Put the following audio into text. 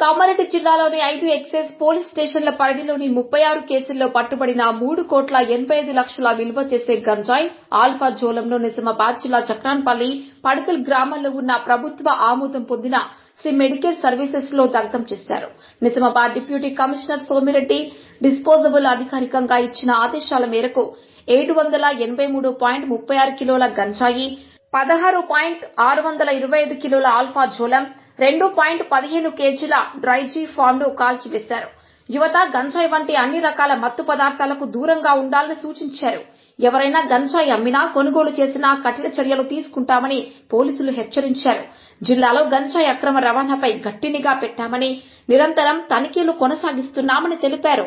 కామారెడ్డి జిల్లాలోని 5 excise police స్టేషన్ల పరిధిలోని 36 కేసుల్లో పట్టుబడిన 3,85,00,000 విలువ చేసే గంజాయి ఆల్ఫా జోలంను నిజామాబాద్ జిల్లా చక్రాన్పల్లి పడకల్ గ్రామంలో ఉన్న ప్రభుత్వ ఆమోదం పొందిన శ్రీ మెడికల్ సర్వీసెస్ లో దగ్ధం చేశారు. Nizamabad deputy commissioner Somireddy disposable అధికారికంగా ఇచ్చిన ఆదేశాల మేరకు 783.36 కిలోల గంజాయి, 16.625 కిలోల ఆల్ఫా జోలం, 2.15 కేజీల డ్రైజీ ఫామ్ ను కాల్చివేశారు. యువత గంజాయి వంటి అన్ని రకాల మత్తు పదార్థాలకు దూరంగా ఉండాలని సూచించారు. ఎవరైనా గంజాయి అమ్మినా, కొనుగోలు చేసినా కఠిన చర్యలు తీసుకుంటామని పోలీసులు హెచ్చరించారు. జిల్లాలో గంజాయి అక్రమ రవాణాపై గట్టి నిఘా పెట్టామని, నిరంతరం తనిఖీలు కొనసాగిస్తున్నామని తెలిపారు.